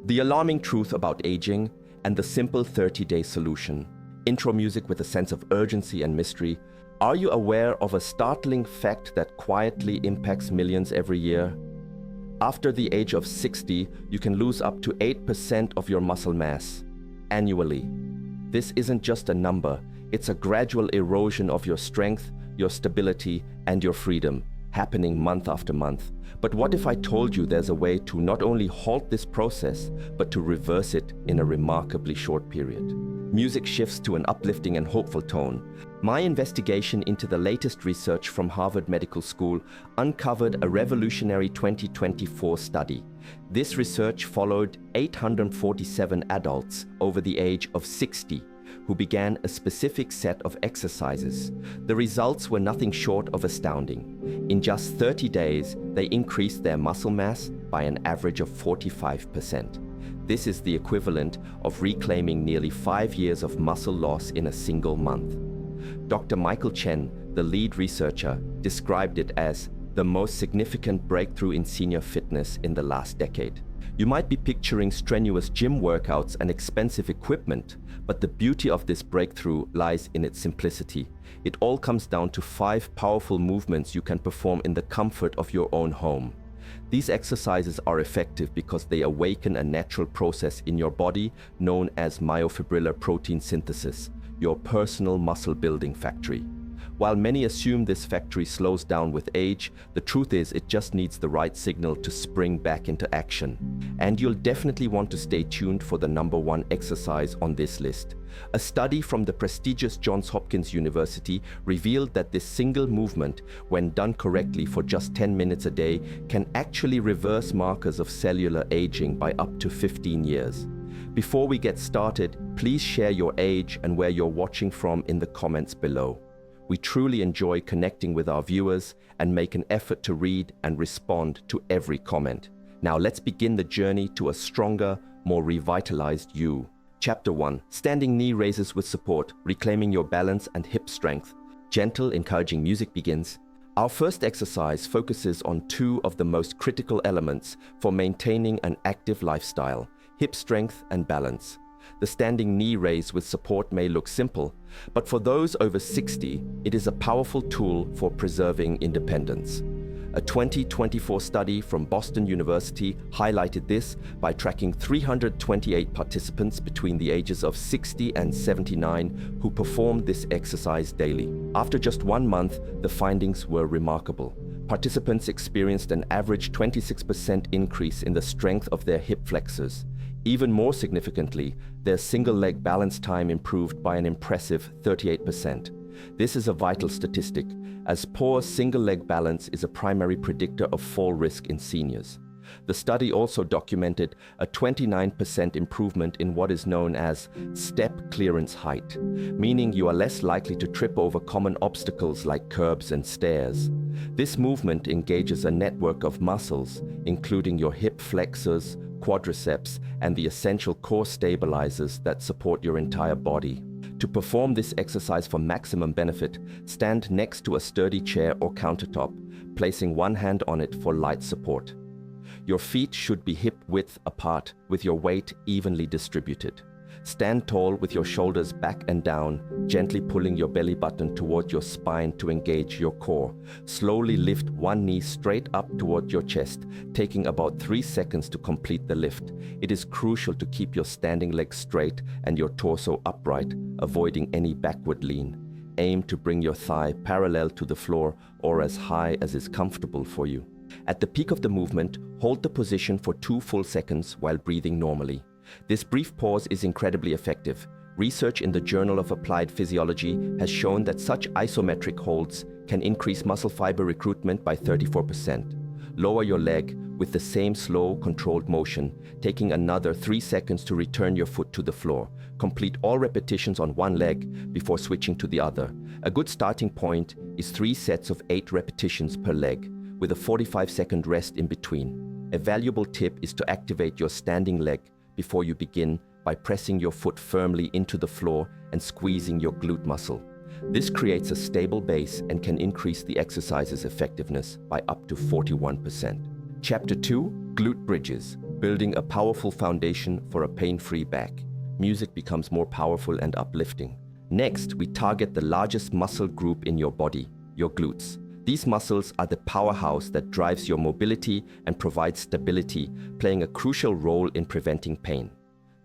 The alarming truth about aging and the simple 30-day solution. Intro music with a sense of urgency and mystery. Are you aware of a startling fact that quietly impacts millions every year? After the age of 60, you can lose up to 8% of your muscle mass annually. This isn't just a number, it's a gradual erosion of your strength, your stability, and your freedom, happening month after month. But what if I told you there's a way to not only halt this process, but to reverse it in a remarkably short period? Music shifts to an uplifting and hopeful tone. My investigation into the latest research from Harvard Medical School uncovered a revolutionary 2024 study. This research followed 847 adults over the age of 60 who began a specific set of exercises. The results were nothing short of astounding. In just 30 days, they increased their muscle mass by an average of 45%. This is the equivalent of reclaiming nearly 5 years of muscle loss in a single month. Dr. Michael Chen, the lead researcher, described it as the most significant breakthrough in senior fitness in the last decade. You might be picturing strenuous gym workouts and expensive equipment, but the beauty of this breakthrough lies in its simplicity. It all comes down to 5 powerful movements you can perform in the comfort of your own home. These exercises are effective because they awaken a natural process in your body known as myofibrillar protein synthesis, your personal muscle building factory. While many assume this factory slows down with age, the truth is it just needs the right signal to spring back into action. And you'll definitely want to stay tuned for the #1 exercise on this list. A study from the prestigious Johns Hopkins University revealed that this single movement, when done correctly for just 10 minutes a day, can actually reverse markers of cellular aging by up to 15 years. Before we get started, please share your age and where you're watching from in the comments below. We truly enjoy connecting with our viewers and make an effort to read and respond to every comment. Now let's begin the journey to a stronger, more revitalized you. Chapter 1. Standing knee raises with support, reclaiming your balance and hip strength. Gentle, encouraging music begins. Our first exercise focuses on 2 of the most critical elements for maintaining an active lifestyle: hip strength and balance. The standing knee raise with support may look simple, but for those over 60, it is a powerful tool for preserving independence. A 2024 study from Boston University highlighted this by tracking 328 participants between the ages of 60 and 79 who performed this exercise daily. After just 1 month, the findings were remarkable. Participants experienced an average 26% increase in the strength of their hip flexors. Even more significantly, their single-leg balance time improved by an impressive 38%. This is a vital statistic, as poor single-leg balance is a primary predictor of fall risk in seniors. The study also documented a 29% improvement in what is known as step clearance height, meaning you are less likely to trip over common obstacles like curbs and stairs. This movement engages a network of muscles, including your hip flexors, quadriceps, and the essential core stabilizers that support your entire body. To perform this exercise for maximum benefit, stand next to a sturdy chair or countertop, placing one hand on it for light support. Your feet should be hip-width apart, with your weight evenly distributed. Stand tall with your shoulders back and down, gently pulling your belly button toward your spine to engage your core. Slowly lift one knee straight up toward your chest, taking about 3 seconds to complete the lift. It is crucial to keep your standing legs straight and your torso upright, avoiding any backward lean. Aim to bring your thigh parallel to the floor or as high as is comfortable for you. At the peak of the movement, hold the position for 2 full seconds while breathing normally. This brief pause is incredibly effective. Research in the Journal of Applied Physiology has shown that such isometric holds can increase muscle fiber recruitment by 34%. Lower your leg with the same slow, controlled motion, taking another 3 seconds to return your foot to the floor. Complete all repetitions on one leg before switching to the other. A good starting point is 3 sets of 8 repetitions per leg, with a 45-second rest in between. A valuable tip is to activate your standing leg before you begin by pressing your foot firmly into the floor and squeezing your glute muscle. This creates a stable base and can increase the exercise's effectiveness by up to 41%. Chapter 2. glute bridges, building a powerful foundation for a pain-free back. Music becomes more powerful and uplifting. Next, we target the largest muscle group in your body, your glutes. These muscles are the powerhouse that drives your mobility and provides stability, playing a crucial role in preventing pain.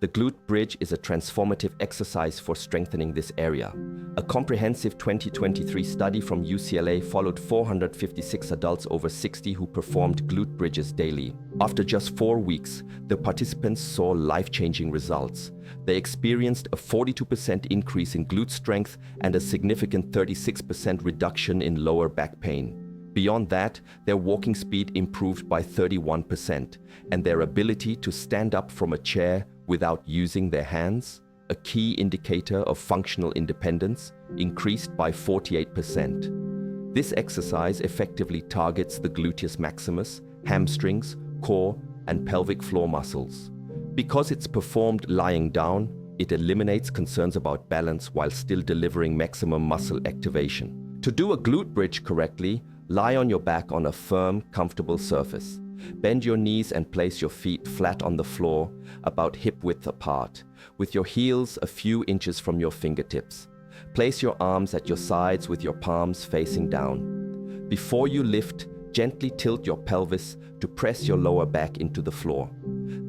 The glute bridge is a transformative exercise for strengthening this area. A comprehensive 2023 study from UCLA followed 456 adults over 60 who performed glute bridges daily. After just 4 weeks, the participants saw life-changing results. They experienced a 42% increase in glute strength and a significant 36% reduction in lower back pain. Beyond that, their walking speed improved by 31%, and their ability to stand up from a chair without using their hands, a key indicator of functional independence, increased by 48%. This exercise effectively targets the gluteus maximus, hamstrings, core, and pelvic floor muscles. Because it's performed lying down, it eliminates concerns about balance while still delivering maximum muscle activation. To do a glute bridge correctly, lie on your back on a firm, comfortable surface. Bend your knees and place your feet flat on the floor, about hip-width apart, with your heels a few inches from your fingertips. Place your arms at your sides with your palms facing down. Before you lift, gently tilt your pelvis to press your lower back into the floor.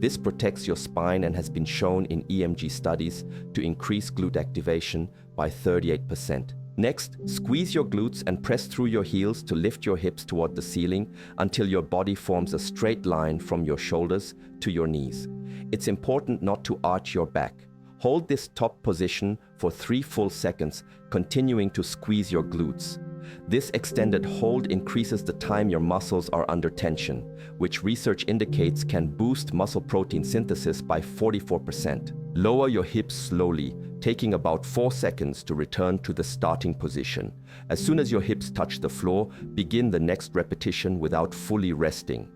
This protects your spine and has been shown in EMG studies to increase glute activation by 38%. Next, squeeze your glutes and press through your heels to lift your hips toward the ceiling until your body forms a straight line from your shoulders to your knees. It's important not to arch your back. Hold this top position for 3 full seconds, continuing to squeeze your glutes. This extended hold increases the time your muscles are under tension, which research indicates can boost muscle protein synthesis by 44%. Lower your hips slowly, taking about 4 seconds to return to the starting position. As soon as your hips touch the floor, begin the next repetition without fully resting.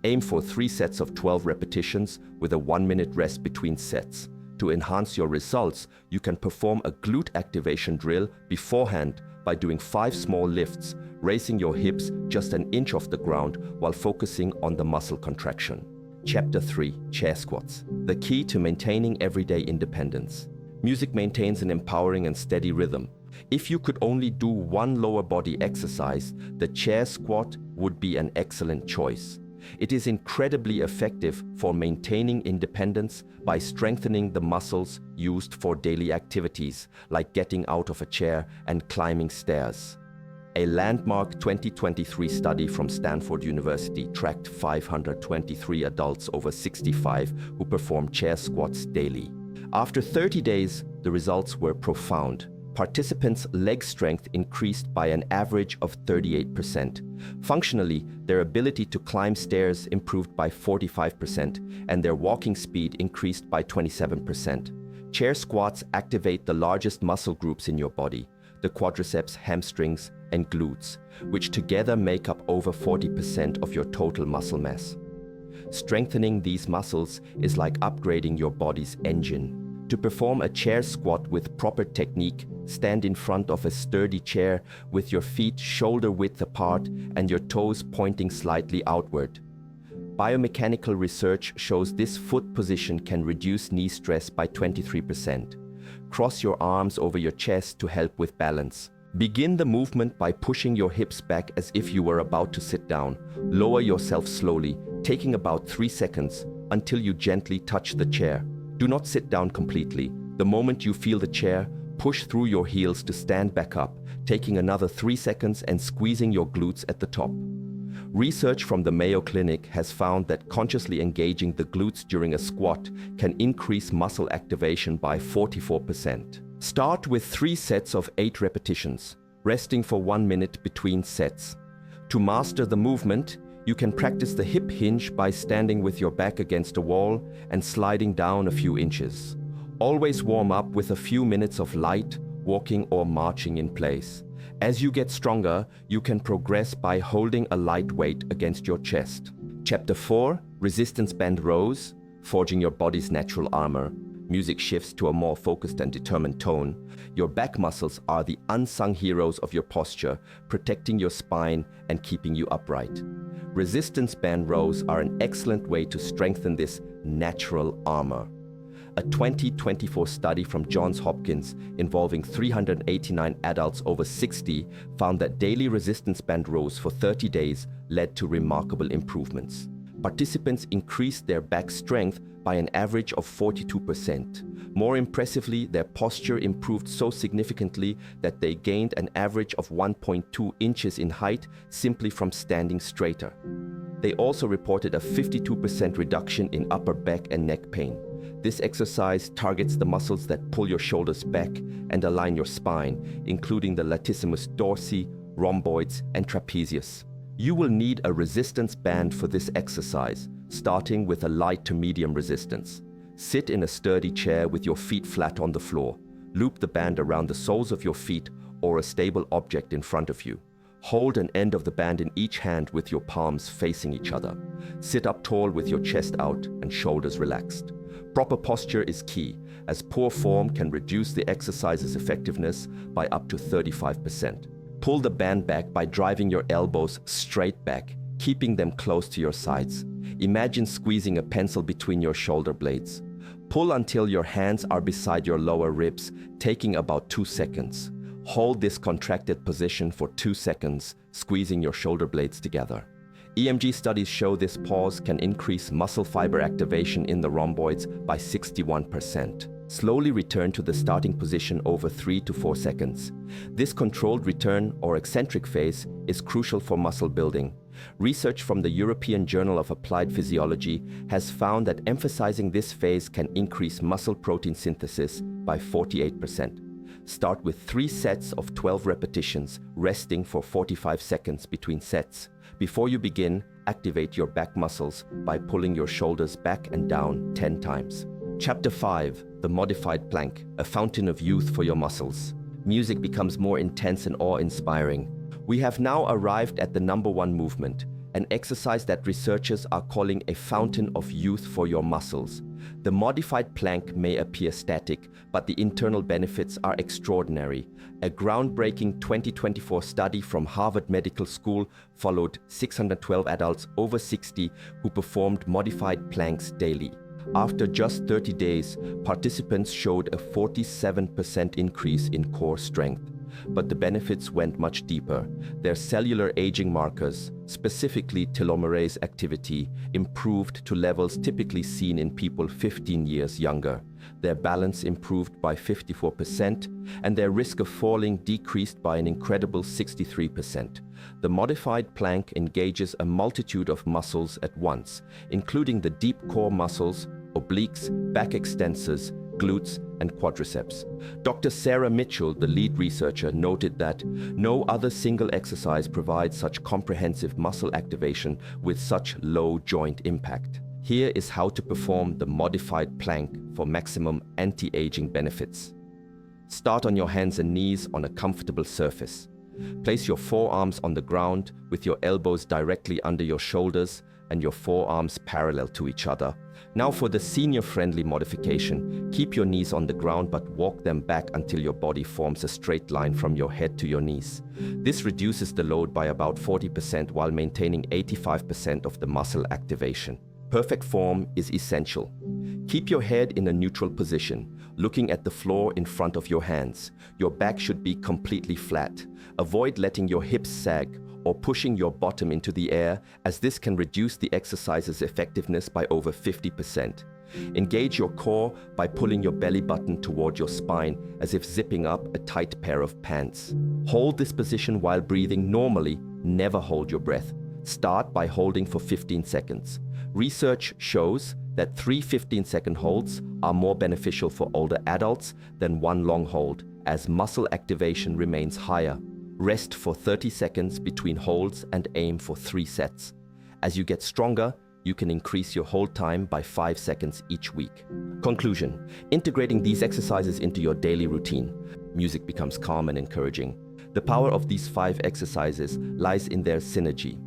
Aim for 3 sets of 12 repetitions with a 1-minute rest between sets. To enhance your results, you can perform a glute activation drill beforehand by doing 5 small lifts, raising your hips just an inch off the ground while focusing on the muscle contraction. Chapter 3: Chair Squats. The key to maintaining everyday independence. Music maintains an empowering and steady rhythm. If you could only do one lower body exercise, the chair squat would be an excellent choice. It is incredibly effective for maintaining independence by strengthening the muscles used for daily activities, like getting out of a chair and climbing stairs. A landmark 2023 study from Stanford University tracked 523 adults over 65 who performed chair squats daily. After 30 days, the results were profound. Participants' leg strength increased by an average of 38%. Functionally, their ability to climb stairs improved by 45%, and their walking speed increased by 27%. Chair squats activate the largest muscle groups in your body, the quadriceps, hamstrings, and glutes, which together make up over 40% of your total muscle mass. Strengthening these muscles is like upgrading your body's engine. To perform a chair squat with proper technique, stand in front of a sturdy chair with your feet shoulder-width apart and your toes pointing slightly outward. Biomechanical research shows this foot position can reduce knee stress by 23%. Cross your arms over your chest to help with balance. Begin the movement by pushing your hips back as if you were about to sit down. Lower yourself slowly, taking about 3 seconds until you gently touch the chair. Do not sit down completely. The moment you feel the chair, push through your heels to stand back up, taking another 3 seconds and squeezing your glutes at the top. Research from the Mayo Clinic has found that consciously engaging the glutes during a squat can increase muscle activation by 44%. Start with 3 sets of 8 repetitions, resting for 1 minute between sets. To master the movement, you can practice the hip hinge by standing with your back against a wall and sliding down a few inches. Always warm up with a few minutes of light, walking or marching in place. As you get stronger, you can progress by holding a light weight against your chest. Chapter 4: Resistance Band Rows, Forging Your Body's Natural Armor. Music shifts to a more focused and determined tone. Your back muscles are the unsung heroes of your posture, protecting your spine and keeping you upright. Resistance band rows are an excellent way to strengthen this natural armor. A 2024 study from Johns Hopkins involving 389 adults over 60 found that daily resistance band rows for 30 days led to remarkable improvements. Participants increased their back strength by an average of 42%. More impressively, their posture improved so significantly that they gained an average of 1.2 inches in height simply from standing straighter. They also reported a 52% reduction in upper back and neck pain. This exercise targets the muscles that pull your shoulders back and align your spine, including the latissimus dorsi, rhomboids, and trapezius. You will need a resistance band for this exercise, starting with a light to medium resistance. Sit in a sturdy chair with your feet flat on the floor. Loop the band around the soles of your feet or a stable object in front of you. Hold an end of the band in each hand with your palms facing each other. Sit up tall with your chest out and shoulders relaxed. Proper posture is key, as poor form can reduce the exercise's effectiveness by up to 35%. Pull the band back by driving your elbows straight back, keeping them close to your sides. Imagine squeezing a pencil between your shoulder blades. Pull until your hands are beside your lower ribs, taking about 2 seconds. Hold this contracted position for 2 seconds, squeezing your shoulder blades together. EMG studies show this pause can increase muscle fiber activation in the rhomboids by 61%. Slowly return to the starting position over 3 to 4 seconds. This controlled return or eccentric phase is crucial for muscle building. Research from the European Journal of Applied Physiology has found that emphasizing this phase can increase muscle protein synthesis by 48%. Start with 3 sets of 12 repetitions, resting for 45 seconds between sets. Before you begin, activate your back muscles by pulling your shoulders back and down 10 times. Chapter 5, the modified plank, a fountain of youth for your muscles. Music becomes more intense and awe-inspiring. We have now arrived at the number 1 movement, an exercise that researchers are calling a fountain of youth for your muscles. The modified plank may appear static, but the internal benefits are extraordinary. A groundbreaking 2024 study from Harvard Medical School followed 612 adults over 60 who performed modified planks daily. After just 30 days, participants showed a 47% increase in core strength. But the benefits went much deeper. Their cellular aging markers, specifically telomerase activity, improved to levels typically seen in people 15 years younger. Their balance improved by 54%, and their risk of falling decreased by an incredible 63%. The modified plank engages a multitude of muscles at once, including the deep core muscles, obliques, back extensors, glutes, and quadriceps. Dr. Sarah Mitchell, the lead researcher, noted that no other single exercise provides such comprehensive muscle activation with such low joint impact. Here is how to perform the modified plank for maximum anti-aging benefits. Start on your hands and knees on a comfortable surface. Place your forearms on the ground with your elbows directly under your shoulders and your forearms parallel to each other. Now for the senior-friendly modification, keep your knees on the ground but walk them back until your body forms a straight line from your head to your knees. This reduces the load by about 40% while maintaining 85% of the muscle activation. Perfect form is essential. Keep your head in a neutral position, looking at the floor in front of your hands. Your back should be completely flat. Avoid letting your hips sag or pushing your bottom into the air, as this can reduce the exercise's effectiveness by over 50%. Engage your core by pulling your belly button toward your spine as if zipping up a tight pair of pants. Hold this position while breathing normally. Never hold your breath. Start by holding for 15 seconds. Research shows that 3 15-second holds are more beneficial for older adults than 1 long hold, as muscle activation remains higher. Rest for 30 seconds between holds and aim for 3 sets. As you get stronger, you can increase your hold time by 5 seconds each week. Conclusion: integrating these exercises into your daily routine, music becomes calm and encouraging. The power of these 5 exercises lies in their synergy.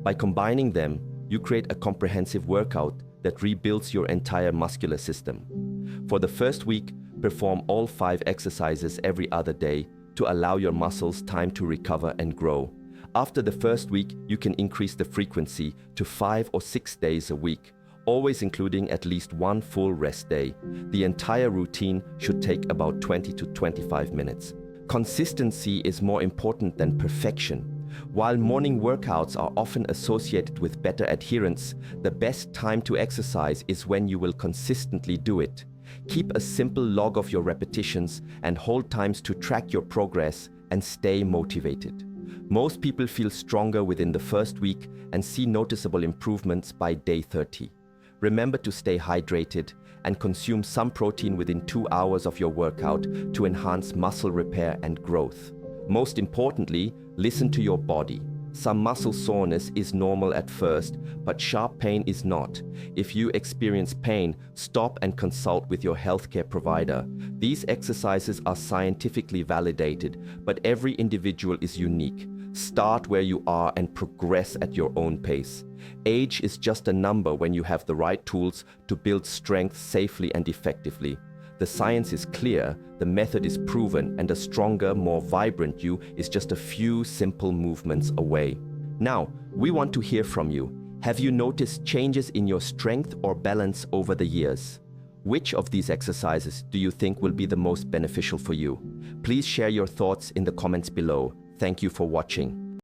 By combining them, you create a comprehensive workout that rebuilds your entire muscular system. For the first week, perform all 5 exercises every other day to allow your muscles time to recover and grow. After the first week, you can increase the frequency to 5 or 6 days a week, always including at least one full rest day. The entire routine should take about 20 to 25 minutes. Consistency is more important than perfection. While morning workouts are often associated with better adherence, the best time to exercise is when you will consistently do it. Keep a simple log of your repetitions and hold times to track your progress and stay motivated. Most people feel stronger within the first week and see noticeable improvements by day 30. Remember to stay hydrated and consume some protein within 2 hours of your workout to enhance muscle repair and growth. Most importantly, listen to your body. Some muscle soreness is normal at first, but sharp pain is not. If you experience pain, stop and consult with your healthcare provider. These exercises are scientifically validated, but every individual is unique. Start where you are and progress at your own pace. Age is just a number when you have the right tools to build strength safely and effectively. The science is clear, the method is proven, and a stronger, more vibrant you is just a few simple movements away. Now, we want to hear from you. Have you noticed changes in your strength or balance over the years? Which of these exercises do you think will be the most beneficial for you? Please share your thoughts in the comments below. Thank you for watching.